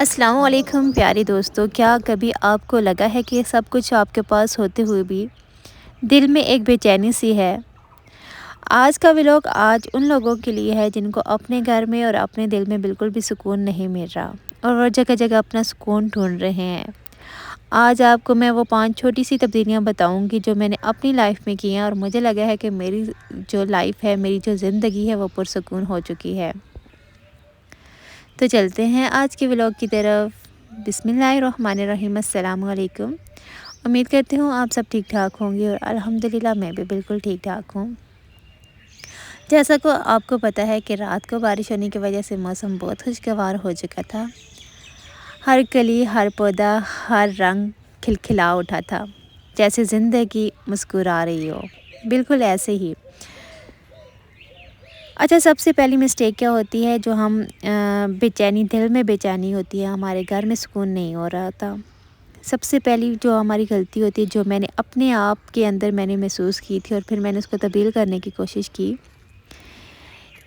السلام علیکم پیارے دوستو، کیا کبھی آپ کو لگا ہے کہ سب کچھ آپ کے پاس ہوتے ہوئے بھی دل میں ایک بے چینی سی ہے؟ آج کا ولاگ آج ان لوگوں کے لیے ہے جن کو اپنے گھر میں اور اپنے دل میں بالکل بھی سکون نہیں مل رہا اور وہ جگہ جگہ اپنا سکون ڈھونڈ رہے ہیں۔ آج آپ کو میں وہ 5 چھوٹی سی تبدیلیاں بتاؤں گی جو میں نے اپنی لائف میں کی ہیں اور مجھے لگا ہے کہ میری جو لائف ہے، میری جو زندگی ہے وہ پرسکون ہو چکی ہے۔ تو چلتے ہیں آج کے ولاگ کی طرف۔ بسم اللہ الرحمن الرحیم۔ السلام علیکم۔ امید کرتی ہوں آپ سب ٹھیک ٹھاک ہوں گے اور الحمدللہ میں بھی بالکل ٹھیک ٹھاک ہوں۔ جیسا کہ آپ کو پتہ ہے کہ رات کو بارش ہونے کی وجہ سے موسم بہت خوشگوار ہو چکا تھا۔ ہر کلی، ہر پودا، ہر رنگ کھلکھلا اٹھا تھا، جیسے زندگی مسکرا رہی ہو، بالکل ایسے ہی۔ اچھا، سب سے پہلی مسٹیک کیا ہوتی ہے جو ہم دل میں بے چینی ہوتی ہے، ہمارے گھر میں سکون نہیں ہو رہا تھا۔ سب سے پہلی جو ہماری غلطی ہوتی ہے، جو میں نے اپنے آپ کے اندر محسوس کی تھی اور پھر میں نے اس کو تبدیل کرنے کی کوشش کی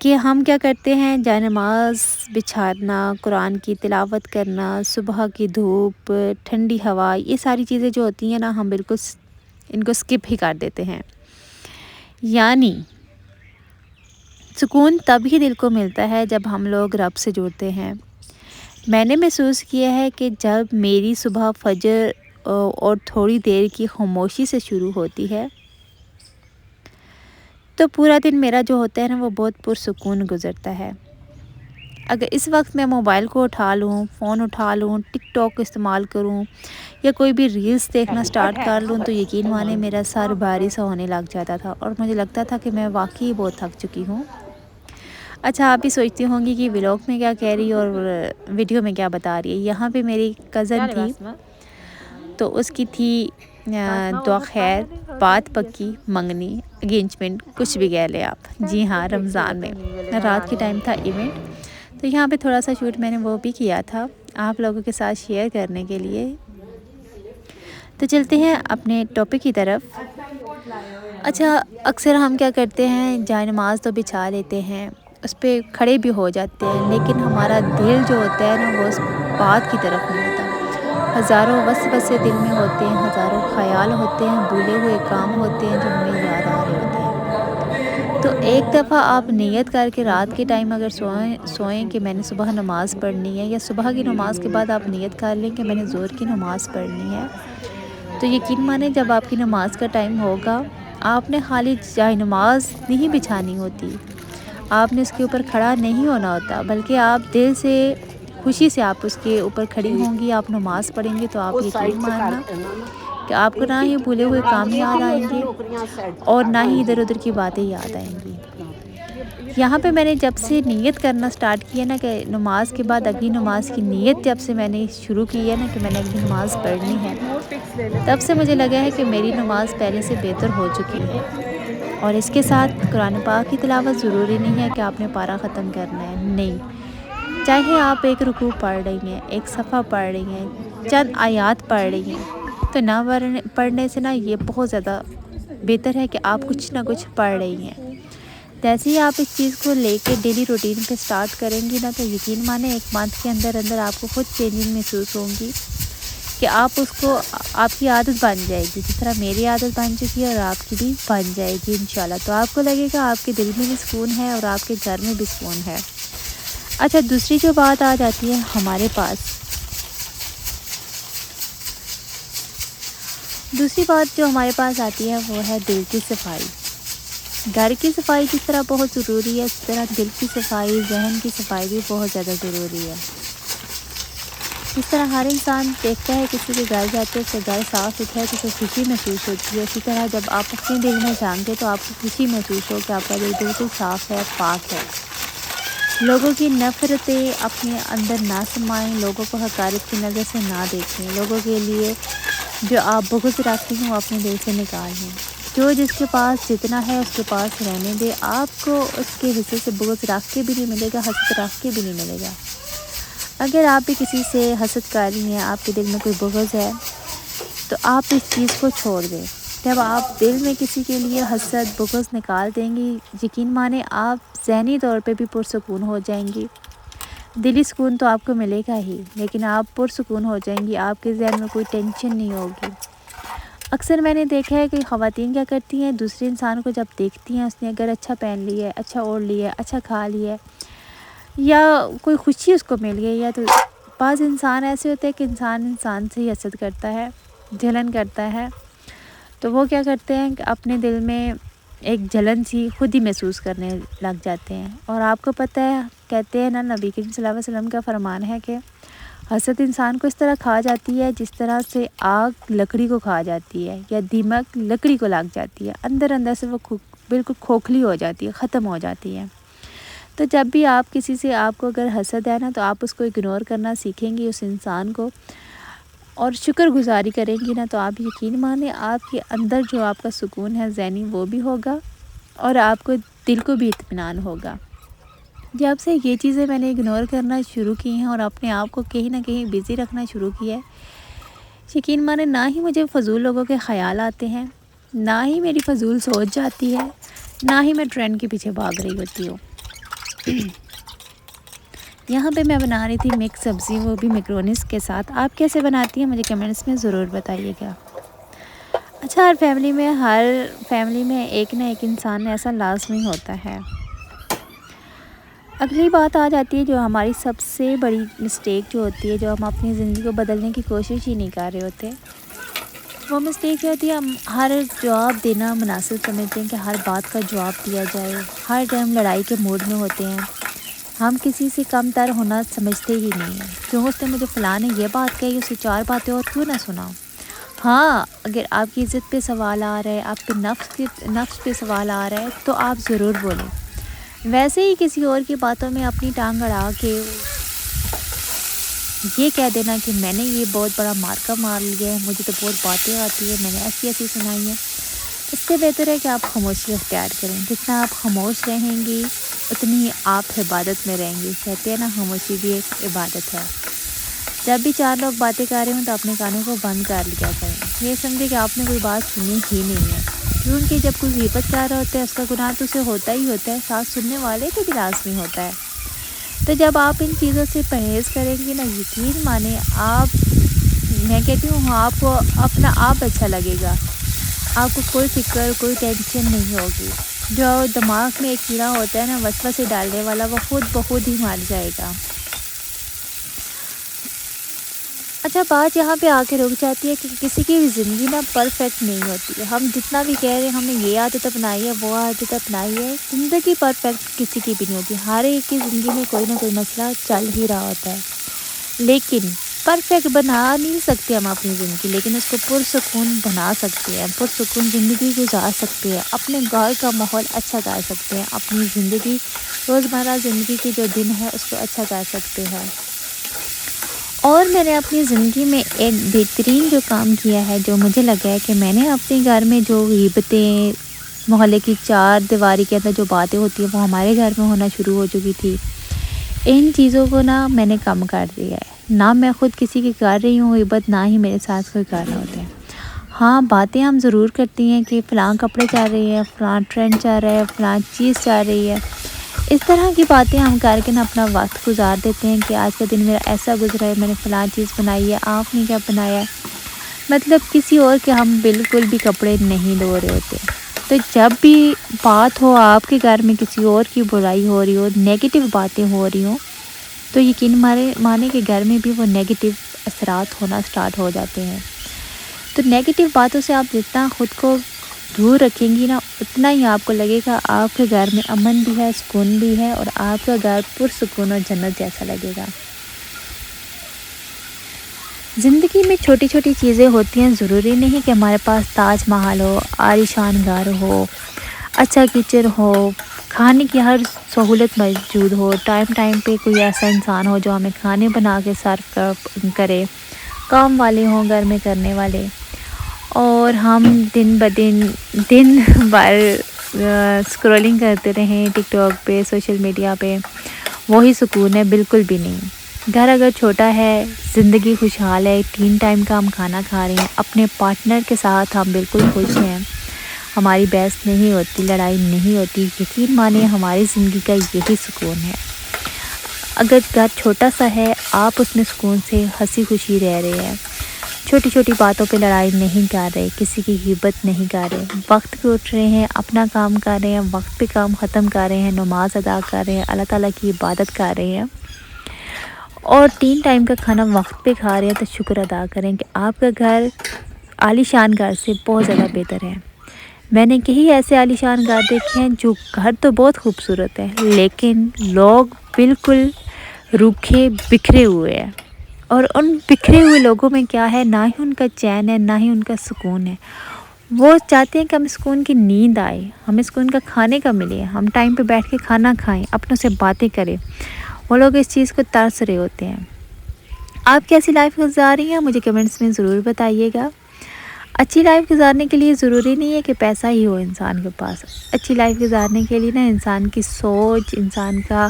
کہ ہم کیا کرتے ہیں، جائے نماز بچھانا، قرآن کی تلاوت کرنا، صبح کی دھوپ، ٹھنڈی ہوا، یہ ساری چیزیں جو ہوتی ہیں نا، ہم بالکل ان کو سکپ ہی کر دیتے ہیں۔ یعنی سکون تب ہی دل کو ملتا ہے جب ہم لوگ رب سے جڑتے ہیں۔ میں نے محسوس کیا ہے کہ جب میری صبح فجر اور تھوڑی دیر کی خاموشی سے شروع ہوتی ہے تو پورا دن میرا جو ہوتا ہے نا وہ بہت پرسکون گزرتا ہے۔ اگر اس وقت میں موبائل کو اٹھا لوں، فون اٹھا لوں، ٹک ٹاک استعمال کروں یا کوئی بھی ریلز دیکھنا سٹارٹ کر لوں تو یقین مانے میرا سر بھاری سا ہونے لگ جاتا تھا اور مجھے لگتا تھا کہ میں واقعی بہت تھک چکی ہوں۔ اچھا، آپ بھی سوچتی ہوں گی کہ ولاگ میں کیا کہہ رہی اور ویڈیو میں کیا بتا رہی ہے۔ یہاں پہ میری کزن تھی تو اس کی تھی دعا خیر، بات پکی، منگنی، انگیجمنٹ، کچھ بھی کہہ لیں آپ۔ جی ہاں، رمضان میں رات کے ٹائم تھا ایونٹ، تو یہاں پہ تھوڑا سا شوٹ میں نے وہ بھی کیا تھا آپ لوگوں کے ساتھ شیئر کرنے کے لیے۔ تو چلتے ہیں اپنے ٹاپک کی طرف۔ اچھا، اکثر ہم کیا کرتے ہیں، جائے نماز تو بچھا لیتے ہیں، اس پہ کھڑے بھی ہو جاتے ہیں، لیکن ہمارا دل جو ہوتا ہے نا وہ اس بات کی طرف نہیں ہوتا۔ ہزاروں وسوسے دل میں ہوتے ہیں، ہزاروں خیال ہوتے ہیں، بھولے ہوئے کام ہوتے ہیں جو ہمیں یاد آ رہے ہوتے ہیں۔ تو ایک دفعہ آپ نیت کر کے رات کے ٹائم اگر سوئیں کہ میں نے صبح نماز پڑھنی ہے، یا صبح کی نماز کے بعد آپ نیت کر لیں کہ میں نے ظہر کی نماز پڑھنی ہے، تو یقین مانیں جب آپ کی نماز کا ٹائم ہوگا، آپ نے خالی جائے نماز نہیں بچھانی ہوتی، آپ نے اس کے اوپر کھڑا نہیں ہونا ہوتا، بلکہ آپ دل سے خوشی سے آپ اس کے اوپر کھڑی ہوں گی، آپ نماز پڑھیں گی، تو آپ یقین ماننا کہ آپ کو نہ ہی بھولے ہوئے کام یاد آئیں گے اور نہ ہی ادھر ادھر کی باتیں یاد آئیں گی۔ یہاں پہ میں نے جب سے نیت کرنا سٹارٹ کیا نا کہ نماز کے بعد اگلی نماز کی نیت جب سے میں نے شروع کی ہے نا کہ میں نے اگلی نماز پڑھنی ہے، تب سے مجھے لگا ہے کہ میری نماز پہلے سے بہتر ہو چکی ہے۔ اور اس کے ساتھ قرآن پاک کی تلاوت ضروری نہیں ہے کہ آپ نے پارہ ختم کرنا ہے، نہیں، چاہے آپ ایک رکوع پڑھ رہی ہیں، ایک صفحہ پڑھ رہی ہیں، چند آیات پڑھ رہی ہیں، تو نہ پڑھنے سے نا یہ بہت زیادہ بہتر ہے کہ آپ کچھ نہ کچھ پڑھ رہی ہیں۔ جیسے ہی آپ اس چیز کو لے کے ڈیلی روٹین پہ سٹارٹ کریں گی نا، تو یقین مانیں ایک منتھ کے اندر اندر آپ کو خود چینجنگ محسوس ہوں گی کہ آپ اس کو، آپ کی عادت بن جائے گی، جس طرح میری عادت بن چکی ہے اور آپ کی بھی بن جائے گی انشاءاللہ۔ تو آپ کو لگے گا آپ کے دل میں بھی سکون ہے اور آپ کے گھر میں بھی سکون ہے۔ اچھا، دوسری جو بات آ جاتی ہے ہمارے پاس، دوسری بات جو ہمارے پاس آتی ہے وہ ہے دل کی صفائی۔ گھر کی صفائی جس طرح بہت ضروری ہے، اس طرح دل کی صفائی، ذہن کی صفائی بھی بہت زیادہ ضروری ہے۔ جس طرح ہر انسان دیکھتا ہے کسی کے گھر جاتے ہیں، اس کا گھر صاف ستھرا ہے تو اسے خوشی محسوس ہوتی ہے، اسی طرح جب آپ اپنے دل میں جھانکیں تو آپ کو خوشی محسوس ہو کہ آپ کا دل بالکل صاف ہے، پاک ہے۔ لوگوں کی نفرتیں اپنے اندر نہ سمائیں، لوگوں کو حقارت کی نظر سے نہ دیکھیں، لوگوں کے لیے جو آپ بغض رکھتی ہیں وہ اپنے دل سے نکال لیں۔ جو جس کے پاس جتنا ہے اس کے پاس رہنے دے، آپ کو اس کے حصے سے بغض رکھ کے بھی نہیں ملے گا، حسد رکھ کے بھی نہیں ملے گا۔ اگر آپ بھی کسی سے حسد کر رہی ہیں، آپ کے دل میں کوئی بغض ہے، تو آپ اس چیز کو چھوڑ دیں۔ جب آپ دل میں کسی کے لیے حسد بغض نکال دیں گی، یقین مانیں آپ ذہنی طور پہ بھی پرسکون ہو جائیں گی، دلی سکون تو آپ کو ملے گا ہی، لیکن آپ پرسکون ہو جائیں گی، آپ کے ذہن میں کوئی ٹینشن نہیں ہوگی۔ اکثر میں نے دیکھا ہے کہ خواتین کیا کرتی ہیں، دوسرے انسان کو جب دیکھتی ہیں، اس نے اگر اچھا پہن لی ہے، اچھا اوڑھ لیا ہے، اچھا کھا لیا ہے، یا کوئی خوشی اس کو مل گئی ہے، تو بعض انسان ایسے ہوتے ہیں کہ انسان سے ہی حسد کرتا ہے، جلن کرتا ہے، تو وہ کیا کرتے ہیں کہ اپنے دل میں ایک جلن سی خود ہی محسوس کرنے لگ جاتے ہیں۔ اور آپ کو پتہ ہے، کہتے ہیں نا، نبی کریم صلی اللہ علیہ وسلم کا فرمان ہے کہ حسد انسان کو اس طرح کھا جاتی ہے جس طرح سے آگ لکڑی کو کھا جاتی ہے، یا دیمک لکڑی کو لگ جاتی ہے، اندر اندر سے وہ بالکل کھوکھلی ہو جاتی ہے، ختم ہو جاتی ہے۔ تو جب بھی آپ کسی سے، آپ کو اگر حسد ہے نا، تو آپ اس کو اگنور کرنا سیکھیں گی، اس انسان کو، اور شکر گزاری کریں گی نا، تو آپ یقین مانیں آپ کے اندر جو آپ کا سکون ہے ذہنی، وہ بھی ہوگا، اور آپ کو دل کو بھی اطمینان ہوگا۔ جب سے یہ چیزیں میں نے اگنور کرنا شروع کی ہیں اور اپنے آپ کو کہیں نہ کہیں بزی رکھنا شروع کیا ہے، یقین مانیں نہ ہی مجھے فضول لوگوں کے خیال آتے ہیں، نہ ہی میری فضول سوچ جاتی ہے، نہ ہی میں ٹرینڈ کے پیچھے بھاگ رہی ہوتی ہوں۔ یہاں پہ میں بنا رہی تھی مکس سبزی، وہ بھی میکرونس کے ساتھ۔ آپ کیسے بناتی ہیں مجھے کمنٹس میں ضرور بتائیے گا۔ اچھا، ہر فیملی میں ایک نہ ایک انسان ایسا لازمی ہوتا ہے۔ اگلی بات آ جاتی ہے جو ہماری سب سے بڑی مسٹیک جو ہوتی ہے، جو ہم اپنی زندگی کو بدلنے کی کوشش ہی نہیں کر رہے ہوتے، وہ مسٹیک یہ ہوتی ہے، ہم ہر جواب دینا مناسب سمجھتے ہیں کہ ہر بات کا جواب دیا جائے، ہر ٹائم لڑائی کے موڈ میں ہوتے ہیں، ہم کسی سے کم تر ہونا سمجھتے ہی نہیں ہیں۔ کیوں اس نے مجھے فلاں نے یہ بات کہی، اسے 4 باتیں اور کیوں نہ سناؤ۔ ہاں، اگر آپ کی عزت پہ سوال آ رہا ہے، آپ کے نفس پہ سوال آ رہا ہے، تو آپ ضرور بولیں۔ ویسے ہی کسی اور کی باتوں میں اپنی ٹانگ اڑا کے یہ کہہ دینا کہ میں نے یہ بہت بڑا مارکا مار لیا ہے، مجھے تو بہت باتیں آتی ہیں، میں نے ایسی سنائی ہیں، اس سے بہتر ہے کہ آپ خاموشی اختیار کریں۔ جتنا آپ خاموش رہیں گی اتنی ہی آپ عبادت میں رہیں گی۔ کہتے ہیں نا، خاموشی بھی ایک عبادت ہے۔ جب بھی 4 لوگ باتیں کر رہے ہوں تو اپنے کانوں کو بند کر لیا کریں، یہ سمجھے کہ آپ نے کوئی بات سنی ہی نہیں ہے، کیونکہ جب کوئی غیبت کر رہا ہوتا ہے، اس کا گناہ تو اسے ہوتا ہی ہوتا ہے، ساتھ سننے والے کو بھی لازمی ہوتا ہے۔ تو جب آپ ان چیزوں سے پرہیز کریں گی نا، یقین مانیں میں کہتی ہوں آپ کو اپنا آپ اچھا لگے گا، آپ کو کوئی فکر، کوئی ٹینشن نہیں ہوگی۔ جو دماغ میں ایک کیڑا ہوتا ہے نا، وسوسے ڈالنے والا، وہ خود بخود ہی مر جائے گا۔ اچھا، بات یہاں پہ آ کے رک جاتی ہے کہ کسی کی بھی زندگی نا پرفیکٹ نہیں ہوتی ہے۔ ہم جتنا بھی کہہ رہے ہیں ہم نے یہ عادت اپنائی ہے، وہ عادت اپنائی ہے، زندگی پرفیکٹ کسی کی بھی نہیں ہوتی۔ ہر ایک کی زندگی میں کوئی نہ کوئی مسئلہ چل ہی رہا ہوتا ہے، لیکن پرفیکٹ بنا نہیں سکتے ہم اپنی زندگی، لیکن اس کو پرسکون بنا سکتے ہیں، پرسکون زندگی گزار سکتے ہیں، اپنے گھر کا ماحول اچھا کر سکتے ہیں، اپنی زندگی، روزمرہ زندگی کے جو دن ہے اس کو اچھا کر سکتے ہیں۔ اور میں نے اپنی زندگی میں ایک بہترین جو کام کیا ہے، جو مجھے لگا ہے کہ میں نے اپنے گھر میں جو غیبتیں، محلے کی 4 دیواری کے اندر جو باتیں ہوتی ہیں، وہ ہمارے گھر میں ہونا شروع ہو چکی تھی، ان چیزوں کو نا میں نے کم کر دیا ہے۔ نہ میں خود کسی کی کر رہی ہوں غیبت، نہ ہی میرے ساتھ کوئی کر رہا ہوتا ہے۔ ہاں، باتیں ہم ضرور کرتی ہیں کہ فلاں کپڑے چل رہی ہیں، فلاں ٹرینڈ چل رہا ہے، فلاں چیز چل رہی ہے، اس طرح کی باتیں ہم کر کے نا اپنا وقت گزار دیتے ہیں کہ آج کا دن میرا ایسا گزرا ہے، میں نے فلاں چیز بنائی ہے، آپ نے کیا بنایا ہے، مطلب کسی اور کے ہم بالکل بھی کپڑے نہیں دھو رہے ہوتے۔ تو جب بھی بات ہو آپ کے گھر میں کسی اور کی برائی ہو رہی ہو، نیگیٹو باتیں ہو رہی ہوں، تو یقین مانے کہ گھر میں بھی وہ نیگیٹو اثرات ہونا سٹارٹ ہو جاتے ہیں۔ تو نیگیٹو باتوں سے آپ جتنا خود کو دور رکھیں گی نا، اتنا ہی آپ کو لگے گا آپ کے گھر میں امن بھی ہے، سکون بھی ہے، اور آپ کا گھر پرسکون اور جنت جیسا لگے گا۔ زندگی میں چھوٹی چھوٹی چیزیں ہوتی ہیں، ضروری نہیں کہ ہمارے پاس تاج محل ہو، عالیشان گھر ہو، اچھا کچن ہو، کھانے کی ہر سہولت موجود ہو، ٹائم پہ کوئی ایسا انسان ہو جو ہمیں کھانے بنا کے سرو کرے، کام والے ہوں گھر میں کرنے والے، اور ہم دن بھر اسکرولنگ کرتے رہیں ٹک ٹاک پہ، سوشل میڈیا پہ، وہی سکون ہے؟ بالکل بھی نہیں۔ گھر اگر چھوٹا ہے، زندگی خوشحال ہے، 3 ٹائم کا ہم کھانا کھا رہے ہیں، اپنے پارٹنر کے ساتھ ہم بالکل خوش ہیں، ہماری بحث نہیں ہوتی، لڑائی نہیں ہوتی، یقین مانیں ہماری زندگی کا یہی سکون ہے۔ اگر گھر چھوٹا سا ہے آپ اس میں سکون سے ہنسی خوشی رہ رہے ہیں، چھوٹی چھوٹی باتوں پہ لڑائی نہیں کر رہے، کسی کی غیبت نہیں کر رہے، وقت پہ اٹھ رہے ہیں، اپنا کام کر رہے ہیں، وقت پہ کام ختم کر رہے ہیں، نماز ادا کر رہے ہیں، اللہ تعالیٰ کی عبادت کر رہے ہیں اور 3 ٹائم کا کھانا وقت پہ کھا رہے ہیں، تو شکر ادا کریں کہ آپ کا گھر عالی شان گھر سے بہت زیادہ بہتر ہے۔ میں نے کئی ایسے عالی شان گھر دیکھے ہیں جو گھر تو بہت خوبصورت ہے لیکن لوگ بالکل روکھے بکھرے ہوئے ہیں، اور ان بکھرے ہوئے لوگوں میں کیا ہے، نہ ہی ان کا چین ہے، نہ ہی ان کا سکون ہے۔ وہ چاہتے ہیں کہ ہمیں سکون کی نیند آئے، ہمیں سکون کا کھانے کا ملے، ہم ٹائم پہ بیٹھ کے کھانا کھائیں، اپنوں سے باتیں کریں، وہ لوگ اس چیز کو ترس رہے ہوتے ہیں۔ آپ کیسی لائف گزار رہی ہیں مجھے کمنٹس میں ضرور بتائیے گا۔ اچھی لائف گزارنے کے لیے ضروری نہیں ہے کہ پیسہ ہی ہو انسان کے پاس، اچھی لائف گزارنے کے لیے نا انسان کی سوچ، انسان کا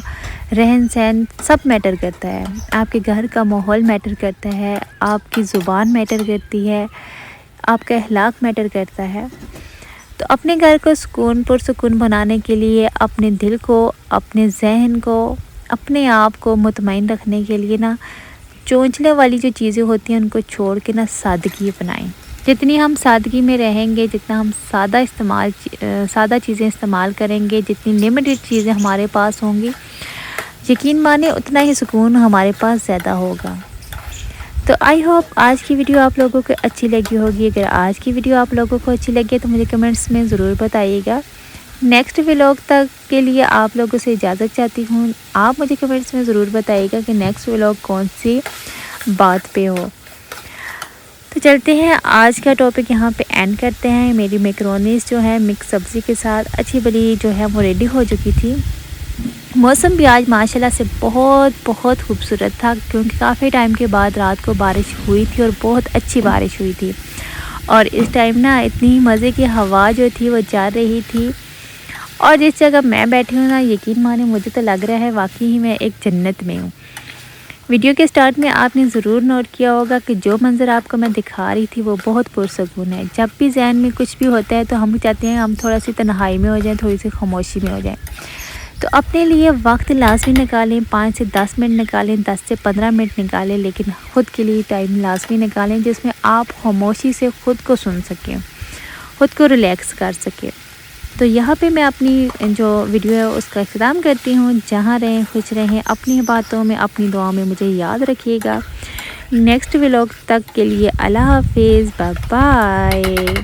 رہن سہن سب میٹر کرتا ہے۔ آپ کے گھر کا ماحول میٹر کرتا ہے، آپ کی زبان میٹر کرتی ہے، آپ کا اخلاق میٹر کرتا ہے۔ تو اپنے گھر کو پرسکون بنانے کے لیے اپنے دل کو، اپنے ذہن کو، اپنے آپ کو مطمئن رکھنے کے لیے نا چونچلے والی جو چیزیں ہوتی ہیں ان کو چھوڑ کے نا سادگی اپنائیں۔ جتنی ہم سادگی میں رہیں گے، جتنا ہم سادہ چیزیں استعمال کریں گے، جتنی لمیٹڈ چیزیں ہمارے پاس ہوں گی، یقین مانیں اتنا ہی سکون ہمارے پاس زیادہ ہوگا۔ تو آئی ہوپ آج کی ویڈیو آپ لوگوں کو اچھی لگی ہوگی۔ اگر آج کی ویڈیو آپ لوگوں کو اچھی لگی تو مجھے کمنٹس میں ضرور بتائیے گا۔ نیکسٹ ولاگ تک کے لیے آپ لوگوں سے اجازت چاہتی ہوں، آپ مجھے کمنٹس میں ضرور بتائیے گا کہ نیکسٹ ولاگ کون سی بات پہ ہو۔ تو چلتے ہیں، آج کا ٹاپک یہاں پہ اینڈ کرتے ہیں۔ میری میکرونیز جو ہے مکس سبزی کے ساتھ اچھی بلی جو ہے وہ ریڈی ہو چکی تھی۔ موسم بھی آج ماشاءاللہ سے بہت خوبصورت تھا، کیونکہ کافی ٹائم کے بعد رات کو بارش ہوئی تھی اور بہت اچھی بارش ہوئی تھی، اور اس ٹائم نا اتنی مزے کی ہوا جو تھی وہ چل رہی تھی، اور جس جگہ میں بیٹھی ہوں نا یقین مانیں مجھے تو لگ رہا ہے واقعی ہی میں ایک جنت میں ہوں۔ ویڈیو کے سٹارٹ میں آپ نے ضرور نوٹ کیا ہوگا کہ جو منظر آپ کو میں دکھا رہی تھی وہ بہت پرسکون ہے۔ جب بھی ذہن میں کچھ بھی ہوتا ہے تو ہم چاہتے ہیں ہم تھوڑا سی تنہائی میں ہو جائیں، تھوڑی سی خاموشی میں ہو جائیں، تو اپنے لیے وقت لازمی نکالیں، 5 سے 10 منٹ نکالیں، 10 سے 15 منٹ نکالیں، لیکن خود کے لیے ٹائم لازمی نکالیں جس میں آپ خاموشی سے خود کو سن سکیں، خود کو ریلیکس کر سکیں۔ تو یہاں پہ میں اپنی جو ویڈیو ہے اس کا اختتام کرتی ہوں۔ جہاں رہیں خوش رہیں، اپنی باتوں میں، اپنی دعاؤں میں مجھے یاد رکھیے گا۔ نیکسٹ ولاگ تک کے لیے اللہ حافظ، بائے بائے۔